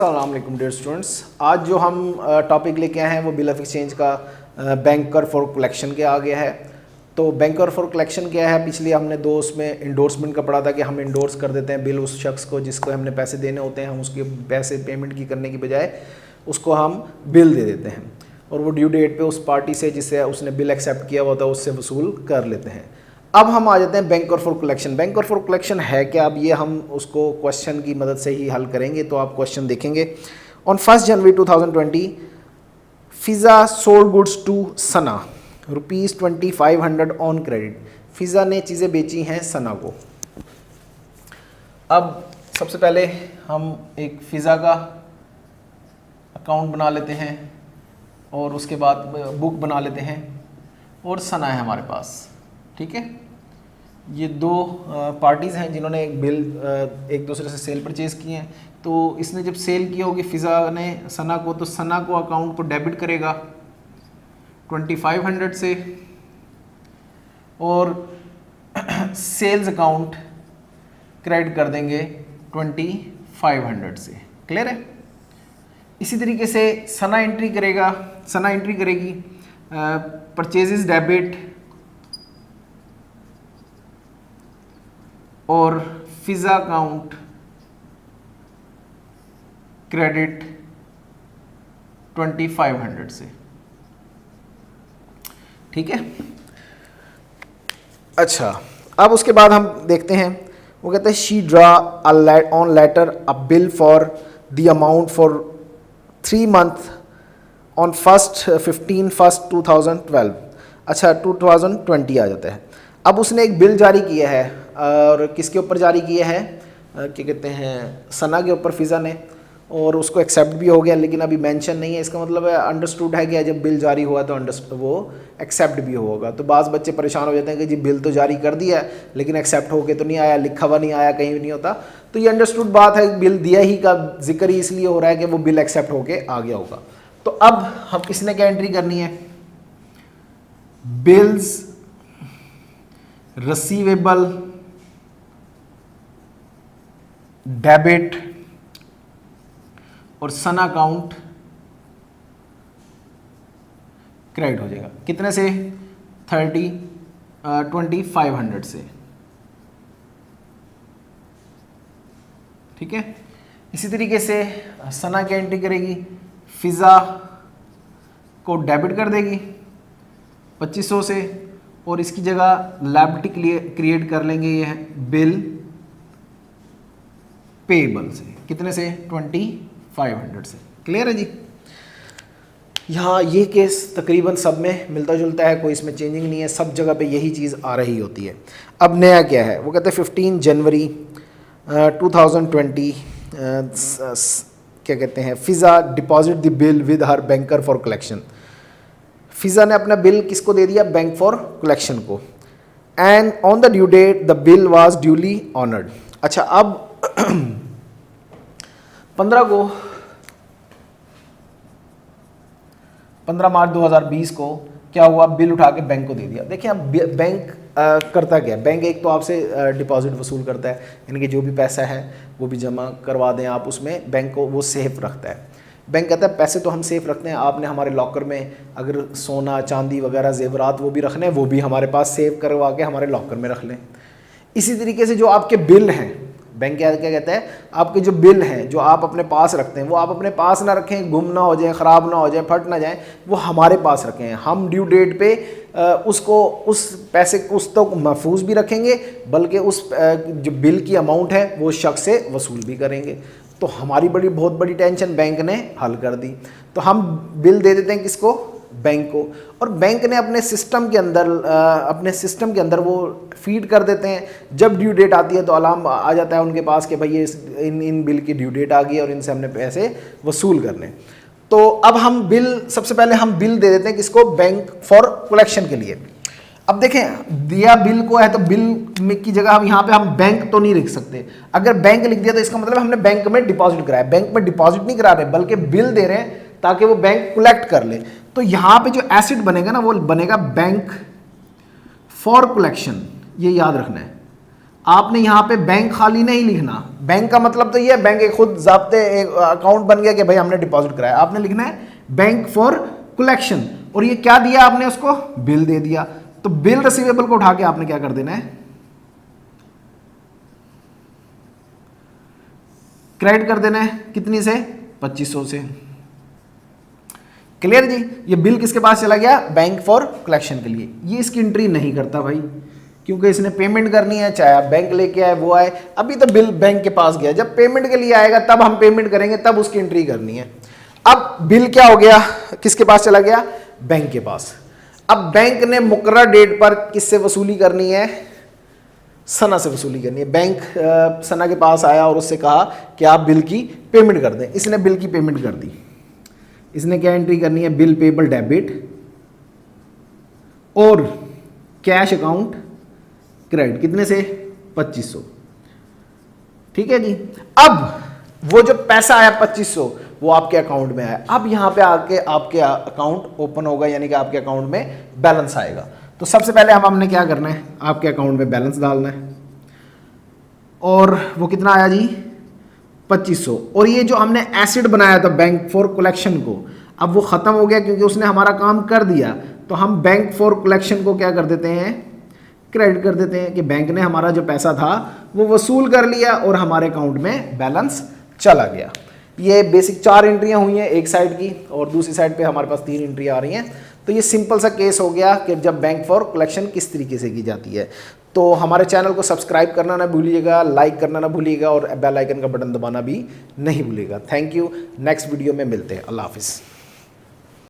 अस्सलाम वालेकुम dear students. आज जो हम टॉपिक लेके आए हैं वो बिल ऑफ एक्सचेंज का बैंकर फॉर कलेक्शन के आ गया है। तो बैंकर फॉर कलेक्शन क्या है, पिछले हमने दो उसमें इंडोर्समेंट का पढ़ा था कि हम इंडोर्स कर देते हैं बिल उस शख्स को जिसको हमने पैसे देने होते हैं, हम उसके पैसे पेमेंट की करने की बजाय उसको हम बिल दे देते हैं और वो ड्यू डेट पे उस पार्टी से जिससे उसने बिल एक्सेप्ट किया हुआ था उससे वसूल कर लेते हैं। अब हम आ जाते हैं banker for collection. Banker for collection है क्या, अब ये हम उसको क्वेश्चन की मदद से ही हल करेंगे। तो आप क्वेश्चन देखेंगे, on 1 January 2020 Fiza sold goods to Sana ₹2500 on credit. Fiza ने चीज़ें बेची हैं सना को। अब सबसे पहले हम एक फिज़ा का अकाउंट बना लेते हैं और उसके बाद बुक बना लेते हैं और सना है हमारे पास, ठीक है। ये दो पार्टीज़ हैं जिन्होंने एक बिल एक दूसरे से सेल परचेज़ किए हैं। तो इसने जब सेल किया होगी फिज़ा ने सना को, तो सना को अकाउंट को डेबिट करेगा 2500 से और सेल्स अकाउंट क्रेडिट कर देंगे 2500 से। क्लियर है। इसी तरीके से सना एंट्री करेगी परचेजेस डेबिट और फिज़ा अकाउंट क्रेडिट 2500 से, ठीक है। अच्छा, अब उसके बाद हम देखते हैं, वो कहते हैं she draw on later a bill for the amount for 3 month on 15/1/2012। अच्छा, 2020 आ जाता है। अब उसने एक बिल जारी किया है और किसके ऊपर जारी किया है, क्या कहते हैं, सना के ऊपर फिज़ा ने, और उसको एक्सेप्ट भी हो गया लेकिन अभी मेंशन नहीं है। इसका मतलब है अंडरस्टूड है कि जब बिल जारी हुआ तो वो एक्सेप्ट भी होगा। तो बाज़ बच्चे परेशान हो जाते हैं कि जी बिल तो जारी कर दिया है लेकिन एक्सेप्ट होके तो नहीं आया, लिखा हुआ नहीं आया, कहीं भी नहीं होता। तो ये अंडरस्टूड बात है, बिल दिया ही का जिक्र ही इसलिए हो रहा है कि वो बिल एक्सेप्ट होके आ गया होगा। तो अब हम इसने क्या एंट्री करनी है, बिल्स रिसीवेबल डेबिट और सना अकाउंट क्रेडिट हो जाएगा। कितने से, 2500 से, ठीक है। इसी तरीके से सना क्या एंट्री करेगी, फिज़ा को डेबिट कर देगी 2500 से और इसकी जगह लायबिलिटी क्रिएट कर लेंगे ये है बिल पेबल से। कितने से, 2500 से। क्लियर है जी। यहाँ ये केस तकरीबन सब में मिलता जुलता है, कोई इसमें चेंजिंग नहीं है, सब जगह पे यही चीज़ आ रही होती है। अब नया क्या है, वो कहते हैं 15 जनवरी 2020 क्या कहते हैं, Fiza deposit the bill with her banker for collection. Fiza ने अपना बिल किसको दे दिया, बैंक फॉर कलेक्शन को, and on the due date the bill was duly honoured. अच्छा, अब 15 मार्च 2020 को क्या हुआ, बिल उठा के बैंक को दे दिया। देखिए अब बैंक करता क्या है, बैंक एक तो आपसे डिपॉजिट वसूल करता है, यानी कि जो भी पैसा है वो भी जमा करवा दें आप उसमें, बैंक को वो सेफ रखता है। बैंक कहता है पैसे तो हम सेफ रखते हैं, आपने हमारे लॉकर में अगर सोना चांदी वगैरह जेवरात वो भी रखने हैं, वो भी हमारे पास सेव करवा के हमारे लॉकर में रख लें। इसी तरीके से जो आपके बिल हैं, बैंक क्या कहता है, आपके जो बिल हैं जो आप अपने पास रखते हैं वो आप अपने पास ना रखें, गुम ना हो जाए, ख़राब ना हो जाए, फट ना जाए, वो हमारे पास रखें। हम ड्यू डेट पे उसको उस पैसे को उस तक महफूज भी रखेंगे, बल्कि उस जो बिल की अमाउंट है वो शख्स से वसूल भी करेंगे। तो हमारी बहुत बड़ी टेंशन बैंक ने हल कर दी। तो हम बिल दे देते हैं किसको, बैंक को, और बैंक ने अपने सिस्टम के अंदर वो फीड कर देते हैं। जब ड्यू डेट आती है तो अलार्म आ जाता है उनके पास कि भाई ये इन बिल की ड्यू डेट आ गई है और इनसे हमने पैसे वसूल करने। तो अब हम बिल, सबसे पहले हम बिल दे देते हैं किसको, बैंक फॉर कलेक्शन के लिए। अब देखें, दिया बिल को है तो बिल की जगह हम यहाँ पे हम बैंक तो नहीं लिख सकते। अगर बैंक लिख दिया तो इसका मतलब हमने बैंक में डिपॉजिट कराया। बैंक में डिपॉजिट नहीं करा रहे बल्कि बिल दे रहे हैं ताकि वो बैंक कलेक्ट कर ले। तो यहाँ पे जो एसेट बनेगा ना वो बनेगा बैंक फॉर कलेक्शन, ये याद रखना है। आपने यहाँ पे बैंक खाली नहीं लिखना। बैंक का मतलब तो ये है, बैंक एक खुद जाब्ते एक अकाउंट बन गया कि भाई हमने डिपॉजिट कराया। आपने लिखना है बैंक फॉर कलेक्शन, और ये क्या दिया आपने उसको, बिल दे दिया। तो बिल रिसीवेबल को उठा के आपने क्या कर देना है, क्रेडिट कर देना है। कितनी से, 2500 से। क्लियर जी। ये बिल किसके पास चला गया, बैंक फॉर कलेक्शन के लिए। ये इसकी एंट्री नहीं करता भाई, क्योंकि इसने पेमेंट करनी है, चाहे आप बैंक लेके आए वो आए। अभी तो बिल बैंक के पास गया, जब पेमेंट के लिए आएगा तब हम पेमेंट करेंगे, तब उसकी एंट्री करनी है। अब बिल क्या हो गया, किसके पास चला गया, बैंक के पास। अब बैंक ने मुकर्रर डेट पर किससे वसूली करनी है, सना से वसूली करनी है। बैंक सना के पास आया और उससे कहा कि आप बिल की पेमेंट कर दें। इसने बिल की पेमेंट कर दी। इसने क्या एंट्री करनी है, बिल पेबल डेबिट और कैश अकाउंट क्रेडिट। कितने से, 2500। ठीक है जी। अब वो जो पैसा आया 2500 वो आपके अकाउंट में आया। अब यहां पे आके आपके अकाउंट ओपन होगा, यानी कि आपके अकाउंट में बैलेंस आएगा। तो सबसे पहले हमने क्या करना है, आपके अकाउंट में बैलेंस डालना है। और वो कितना आया जी, 2500। और ये जो हमने एसिड बनाया था बैंक फॉर कलेक्शन को, अब वो खत्म हो गया क्योंकि उसने हमारा काम कर दिया। तो हम बैंक फॉर कलेक्शन को क्या कर देते हैं, क्रेडिट कर देते हैं कि बैंक ने हमारा जो पैसा था वो वसूल कर लिया और हमारे अकाउंट में बैलेंस चला गया। ये बेसिक 4 एंट्रियां हुई हैं एक साइड की, और दूसरी साइड पे हमारे पास 3 एंट्री आ रही हैं। तो ये सिंपल सा केस हो गया कि जब बैंक फॉर कलेक्शन किस तरीके से की जाती है। तो हमारे चैनल को सब्सक्राइब करना ना भूलिएगा, लाइक करना ना भूलिएगा, और बेल आइकन का बटन दबाना भी नहीं भूलिएगा। Thank you. नेक्स्ट वीडियो में मिलते हैं। अल्लाह हाफिज़।